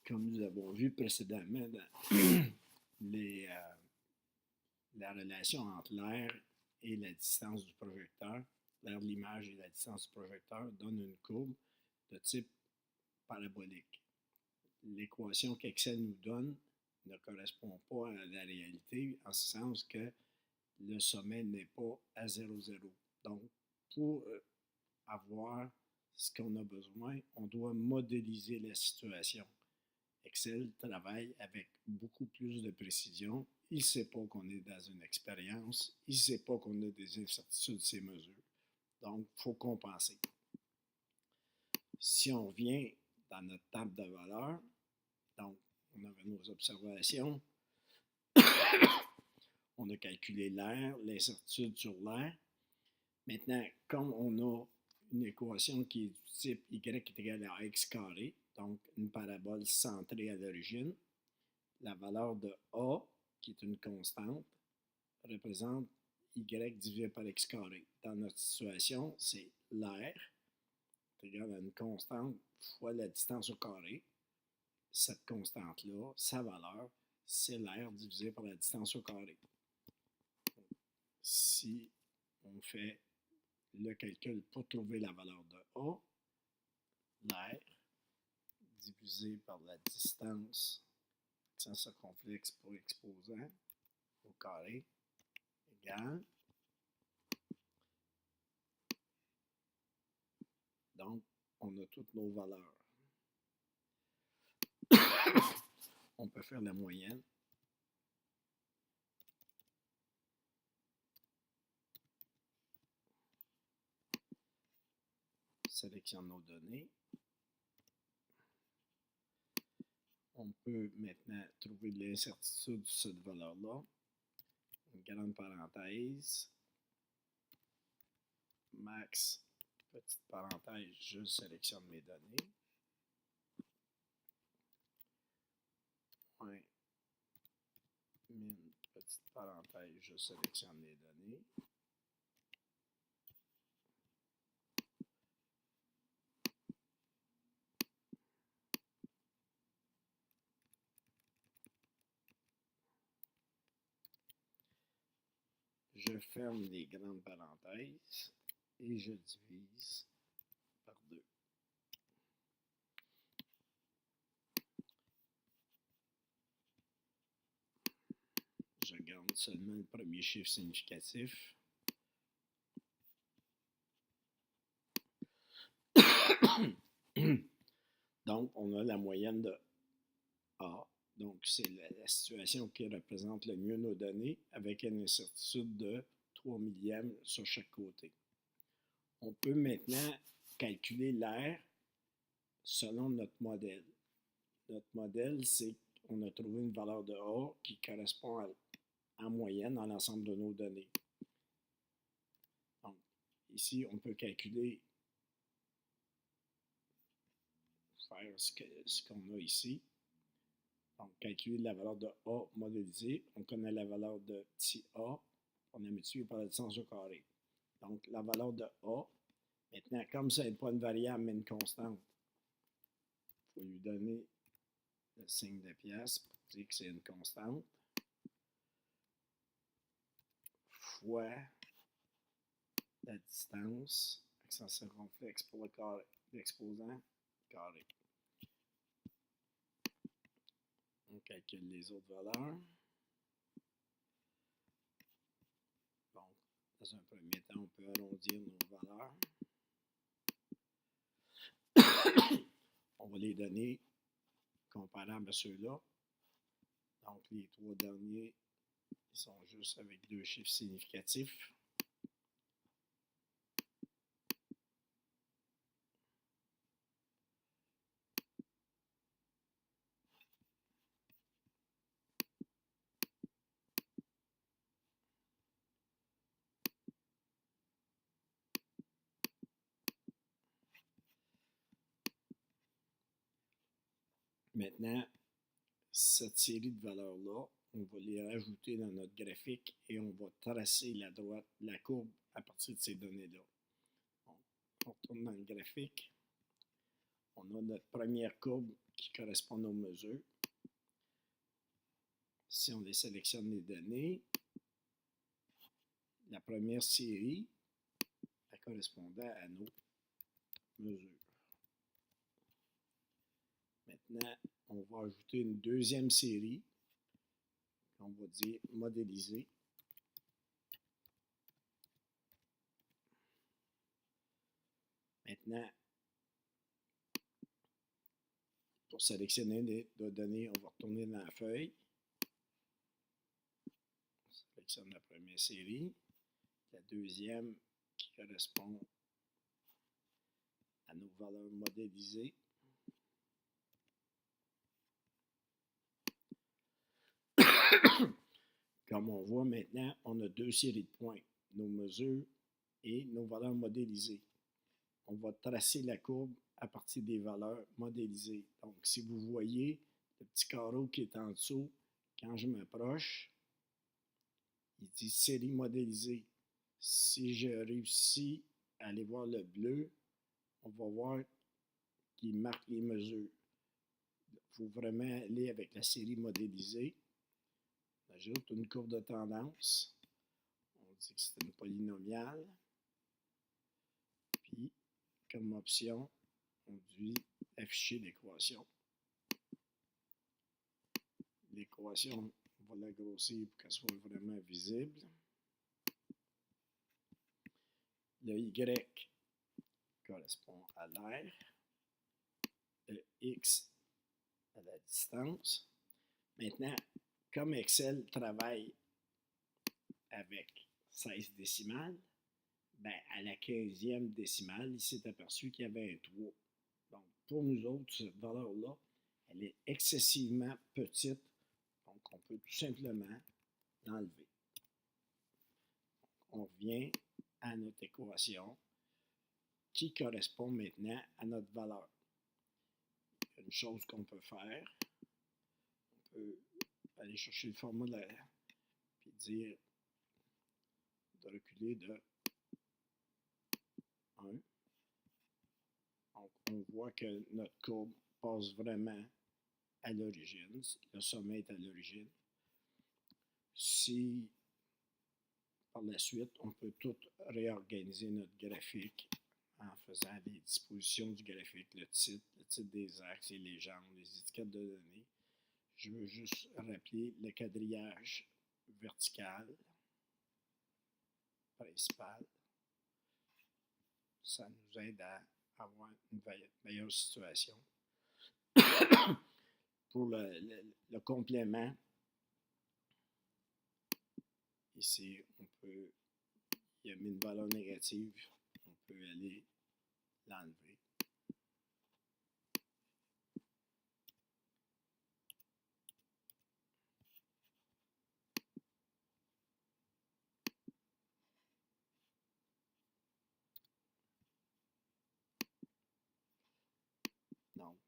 Comme nous avons vu précédemment dans les, la relation entre l'air et la distance du projecteur, l'air de l'image et la distance du projecteur donne une courbe de type parabolique. L'équation qu'Excel nous donne ne correspond pas à la réalité, en ce sens que le sommet n'est pas à 0, 0. Donc, pour avoir ce qu'on a besoin, on doit modéliser la situation. Excel travaille avec beaucoup plus de précision. Il ne sait pas qu'on est dans une expérience. Il ne sait pas qu'on a des incertitudes de ces mesures. Donc, il faut compenser. Si on revient dans notre table de valeurs, donc, on avait nos observations. On a calculé l'air, l'incertitude sur l'air. Maintenant, comme on a une équation qui est du type y est égal à x carré, donc une parabole centrée à l'origine, la valeur de a, qui est une constante, représente y divisé par x carré. Dans notre situation, c'est l'air, est égal à une constante fois la distance au carré. Cette constante-là, sa valeur, c'est l'air divisé par la distance au carré. Si on fait le calcul pour trouver la valeur de A, l'air divisé par la distance sans circonflexe pour exposant au carré égale. Donc, on a toutes nos valeurs. On peut faire la moyenne. Sélectionne nos données. On peut maintenant trouver l'incertitude de cette valeur-là. Une grande parenthèse. Max, petite parenthèse, je sélectionne mes données. Point, min, petite parenthèse, je sélectionne les données. Je ferme les grandes parenthèses et je divise par 2. Je garde seulement le premier chiffre significatif. Donc, on a la moyenne de A. Donc, c'est la situation qui représente le mieux nos données avec une incertitude de 3 millièmes sur chaque côté. On peut maintenant calculer l'air selon notre modèle. Notre modèle, c'est qu'on a trouvé une valeur de A qui correspond en moyenne à l'ensemble de nos données. Donc, ici, on peut calculer, faire ce qu'on a ici. Donc, calculer la valeur de A modélisée. On connaît la valeur de petit a. On a multiplié par la distance au carré. Donc, la valeur de A. Maintenant, comme ça n'est pas une variable, mais une constante, il faut lui donner le signe de pièce pour dire que c'est une constante. Fois la distance, accent circonflexe pour le carré, l'exposant carré. On calcule les autres valeurs. Donc, dans un premier temps, on peut arrondir nos valeurs. On va les donner comparables à ceux-là. Donc, les 3 derniers, ils sont juste avec 2 chiffres significatifs. Maintenant, cette série de valeurs-là, on va les rajouter dans notre graphique et on va tracer la courbe à partir de ces données-là. On retourne dans le graphique. On a notre première courbe qui correspondent aux mesures. Si on les sélectionne les données, la première série, elle correspondait à nos mesures. Maintenant, on va ajouter une deuxième série, on va dire modéliser. Maintenant, pour sélectionner les données, on va retourner dans la feuille. On sélectionne la première série. La deuxième qui correspond à nos valeurs modélisées. Comme on voit maintenant, on a deux séries de points, nos mesures et nos valeurs modélisées. On va tracer la courbe à partir des valeurs modélisées. Donc, si vous voyez le petit carreau qui est en dessous, quand je m'approche, il dit série modélisée. Si je réussis à aller voir le bleu, on va voir qu'il marque les mesures. Il faut vraiment aller avec la série modélisée. On ajoute une courbe de tendance. On dit que c'est une polynomiale. Puis, comme option, on dit afficher l'équation. L'équation, on va la grossir pour qu'elle soit vraiment visible. Le Y correspond à l'air. Le X à la distance. Maintenant, comme Excel travaille avec 16 décimales, ben, à la 15e décimale, il s'est aperçu qu'il y avait un 3. Donc, pour nous autres, cette valeur-là, elle est excessivement petite. Donc, on peut tout simplement l'enlever. On revient à notre équation qui correspond maintenant à notre valeur. Il y a une chose qu'on peut faire. On peut aller chercher le format puis dire de reculer de 1. Donc, on voit que notre courbe passe vraiment à l'origine. Le sommet est à l'origine. Si, par la suite, on peut tout réorganiser notre graphique en faisant les dispositions du graphique, le titre des axes, les légendes, les étiquettes de données. Je veux juste rappeler le quadrillage vertical principal. Ça nous aide à avoir une meilleure situation. Pour le complément, ici, il y a mis une valeur négative, on peut aller l'enlever. Donc,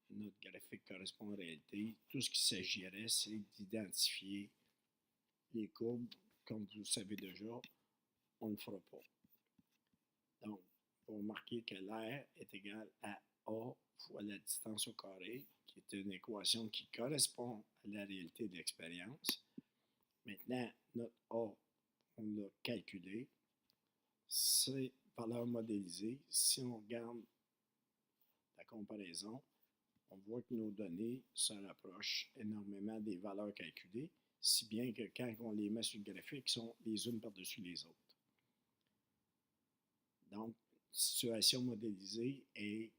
notre graphique correspond en réalité. Tout ce qu'il s'agirait, c'est d'identifier les courbes. Comme vous le savez déjà, on ne le fera pas. Donc, pour marquer que l'air est égal à A fois la distance au carré, qui est une équation qui correspond à la réalité de l'expérience. Maintenant, notre A, on l'a calculé. C'est valeur modélisée. Si on regarde la comparaison, on voit que nos données se rapprochent énormément des valeurs calculées, si bien que quand on les met sur le graphique, ils sont les unes par-dessus les autres. Donc, situation modélisée est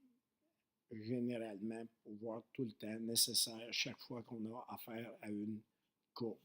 généralement pour voir tout le temps nécessaire chaque fois qu'on a affaire à une courbe.